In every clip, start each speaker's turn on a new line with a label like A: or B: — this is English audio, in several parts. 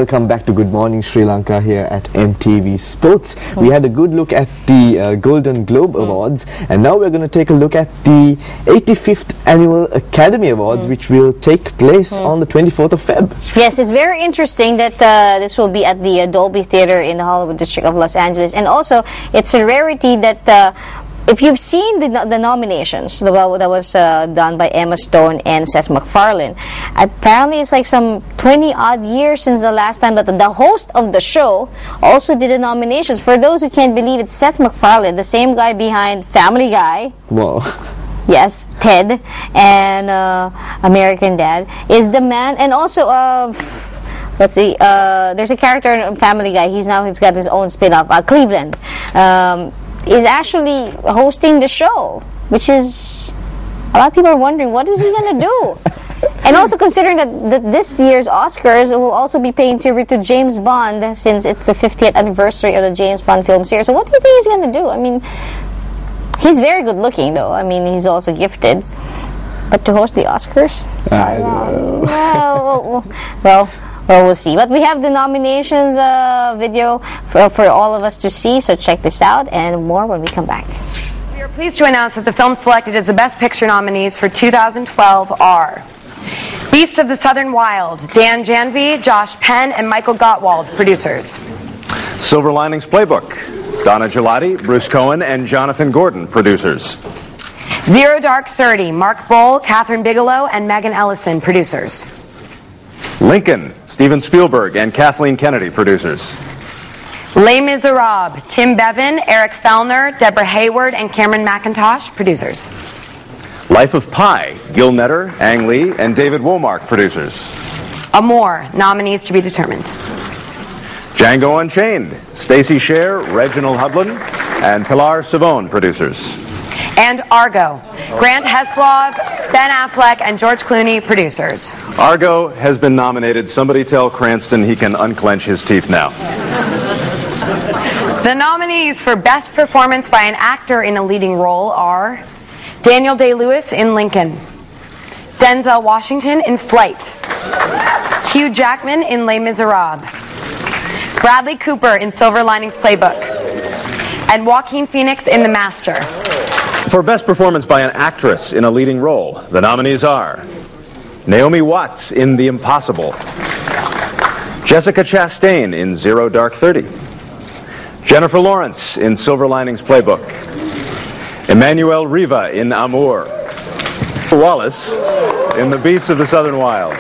A: Welcome back to Good Morning Sri Lanka here at MTV Sports. We had a good look at the Golden Globe Awards, and now we're going to take a look at the 85th Annual Academy Awards, which will take place on the 24th of Feb.
B: Yes, it's very interesting that this will be at the Dolby Theater in the Hollywood district of Los Angeles, and also it's a rarity that if you've seen the nominations that was done by Emma Stone and Seth MacFarlane, apparently it's like some 20-odd years since the last time that the host of the show also did the nominations. For those who can't believe it, Seth MacFarlane, the same guy behind Family Guy.
A: Wow.
B: Yes, Ted, and American Dad, is the man, and also let's see, there's a character in Family Guy. He's got his own spin-off, Cleveland. Is actually hosting the show, which is, a lot of people are wondering, what is he going to do? And also considering that this year's Oscars will also be paying tribute to James Bond, since it's the 50th anniversary of the James Bond film series. So what do you think he's going to do? I mean, he's very good looking though. I mean, he's also gifted. But to host the Oscars?
A: I don't know.
B: Well, we'll see. But we have the nominations video for all of us to see, so check this out and more when we come back.
C: We are pleased to announce that the films selected as the Best Picture nominees for 2012 are Beasts of the Southern Wild, Dan Janvey, Josh Penn, and Michael Gottwald, producers.
D: Silver Linings Playbook, Donna Gelati, Bruce Cohen, and Jonathan Gordon, producers.
C: Zero Dark 30, Mark Bowl, Catherine Bigelow, and Megan Ellison, producers.
D: Lincoln, Steven Spielberg and Kathleen Kennedy, producers.
C: Les Miserables, Tim Bevan, Eric Fellner, Deborah Hayward, and Cameron McIntosh, producers.
D: Life of Pi, Gil Netter, Ang Lee, and David Womark, producers.
C: Amour, nominees to be determined.
D: Django Unchained, Stacey Scher, Reginald Hudlin, and Pilar Savone, producers.
C: And Argo, Grant Heslov, Ben Affleck, and George Clooney, producers.
D: Argo has been nominated. Somebody tell Cranston he can unclench his teeth now.
C: The nominees for Best Performance by an Actor in a Leading Role are Daniel Day-Lewis in Lincoln, Denzel Washington in Flight, Hugh Jackman in Les Miserables, Bradley Cooper in Silver Linings Playbook, and Joaquin Phoenix in The Master.
D: For Best Performance by an Actress in a Leading Role, the nominees are Naomi Watts in The Impossible, Jessica Chastain in Zero Dark 30, Jennifer Lawrence in Silver Linings Playbook, Emmanuel Riva in Amour, Wallace in The Beasts of the Southern Wild.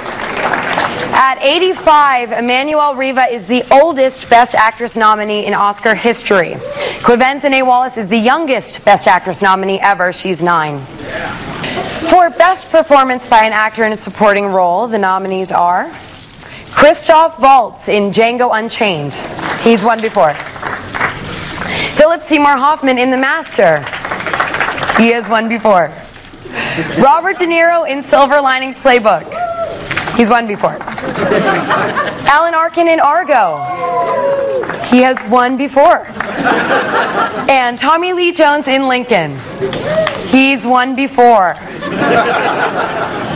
C: At 85, Emmanuel Riva is the oldest Best Actress nominee in Oscar history. Quivenza Wallace is the youngest Best Actress nominee ever. She's 9. For Best Performance by an Actor in a Supporting Role, the nominees are Christoph Waltz in Django Unchained. He's won before. Philip Seymour Hoffman in The Master. He has won before. Robert De Niro in Silver Linings Playbook. He's won before. Alan Arkin in Argo. He has won before. And Tommy Lee Jones in Lincoln. He's won before.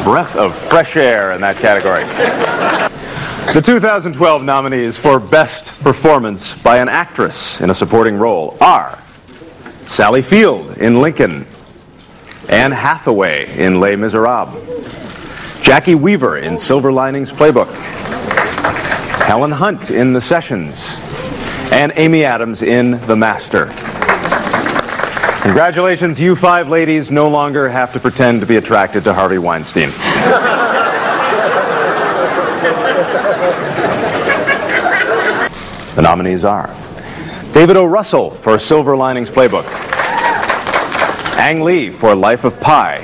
D: Breath of fresh air in that category. The 2012 nominees for Best Performance by an Actress in a Supporting Role are Sally Field in Lincoln, Anne Hathaway in Les Miserables, Jackie Weaver in Silver Linings Playbook, Helen Hunt in The Sessions, and Amy Adams in The Master. Congratulations, you 5 ladies no longer have to pretend to be attracted to Harvey Weinstein. The nominees are David O. Russell for Silver Linings Playbook, Ang Lee for Life of Pi,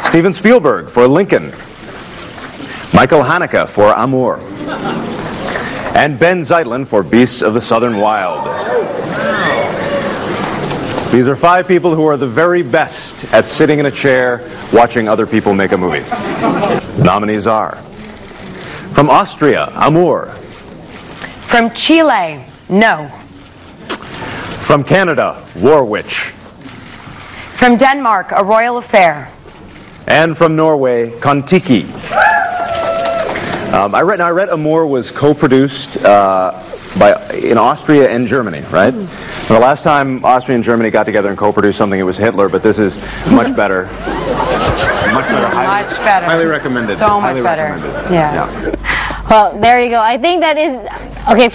D: Steven Spielberg for Lincoln, Michael Haneke for Amour, and Ben Zeitlin for Beasts of the Southern Wild. These are 5 people who are the very best at sitting in a chair watching other people make a movie. The nominees are from Austria, Amour.
C: From Chile, No.
D: From Canada, War Witch.
C: From Denmark, A Royal Affair.
D: And from Norway, Kon-Tiki. I read Amour was co-produced in Austria and Germany, right? The last time Austria and Germany got together and co-produced something, it was Hitler, but this is much better. Much better.
C: Much better.
D: Highly recommended.
C: So much
D: highly
C: better.
D: Recommended.
C: Yeah.
B: Well, there you go. I think that is okay.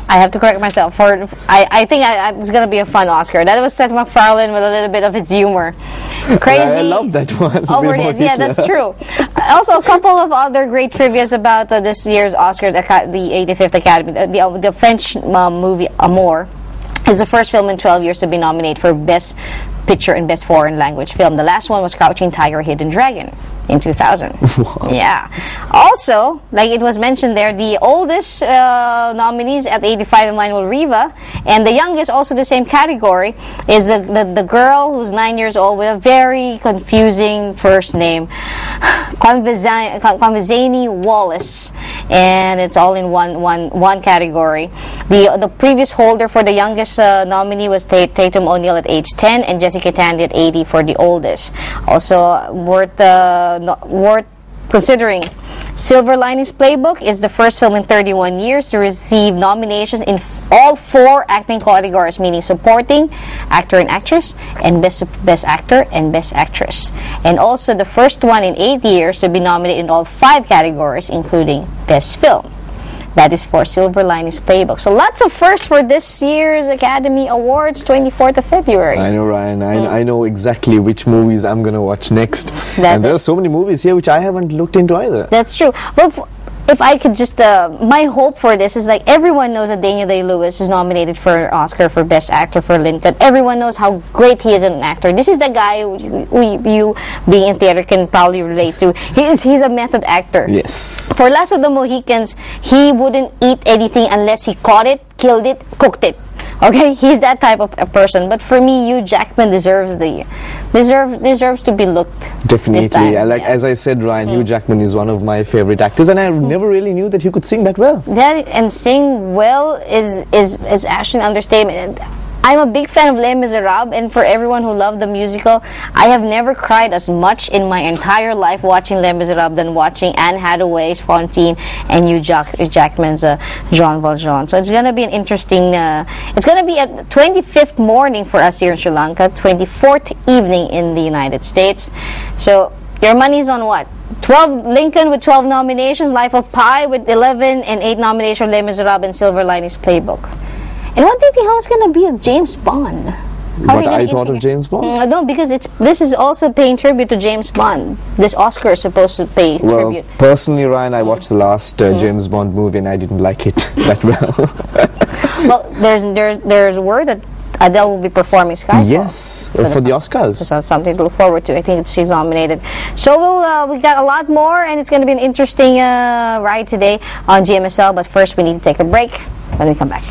B: I have to correct myself. I think it's gonna be a fun Oscar. That was Seth MacFarlane with a little bit of his humor. Crazy.
A: I love that one.
B: Over it. Yeah, that's true. Also, a couple of other great trivias about this year's Oscar, the 85th Academy. The French movie Amour is the first film in 12 years to be nominated for Best Picture and Best Foreign Language Film. The last one was Crouching Tiger, Hidden Dragon in 2000.
A: Wow.
B: Yeah. Also, like it was mentioned there, the oldest nominees at 85, Emmanuel Riva, and the youngest, also the same category, is the girl who's 9 years old with a very confusing first name, Convezani Wallace, and it's all in one category. The previous holder for the youngest nominee was Tatum O'Neal at age 10 and Jessica Tandy at 80 for the oldest. Also worth considering, Silver Linings Playbook is the first film in 31 years to receive nominations in all 4 acting categories, meaning supporting, actor and actress, and best actor and best actress. And also the first one in 8 years to be nominated in all 5 categories, including best film. That is for Silver Linings Playbook. So lots of firsts for this year's Academy Awards, 24th of February.
A: I know, Ryan. I know exactly which movies I'm going to watch next. And there are so many movies here which I haven't looked into either.
B: That's true. But if I could just, my hope for this is like everyone knows that Daniel Day-Lewis is nominated for an Oscar for Best Actor for Lincoln. Everyone knows how great he is as an actor. This is the guy you being in theater can probably relate to. He's a method actor.
A: Yes.
B: For Last of the Mohicans, he wouldn't eat anything unless he caught it, killed it, cooked it. Okay, he's that type of a person. But for me, Hugh Jackman deserves to be looked.
A: Definitely. As I said, Ryan, Hugh Jackman is one of my favorite actors, and I never really knew that he could sing that well.
B: That and sing well is actually an understatement. I'm a big fan of Les Miserables, and for everyone who loved the musical, I have never cried as much in my entire life watching Les Miserables than watching Anne Hathaway's Fantine and Hugh Jackman's Jean Valjean. So it's going to be an interesting, it's going to be a 25th morning for us here in Sri Lanka, 24th evening in the United States. So your money's on what? 12 Lincoln with 12 nominations, Life of Pi with 11 and 8 nominations, Les Miserables and Silver Linings Playbook. And what do you think how it's going to be with James Bond?
A: What I thought of James Bond?
B: No, because this is also paying tribute to James Bond. This Oscar is supposed to pay tribute.
A: Personally, Ryan, I watched the last James Bond movie and I didn't like it that well.
B: Well, there's word that Adele will be performing Skyfall.
A: Yes, for the Oscars.
B: So that's something to look forward to. I think she's nominated. So we got a lot more, and it's going to be an interesting ride today on GMSL. But first, we need to take a break when we come back.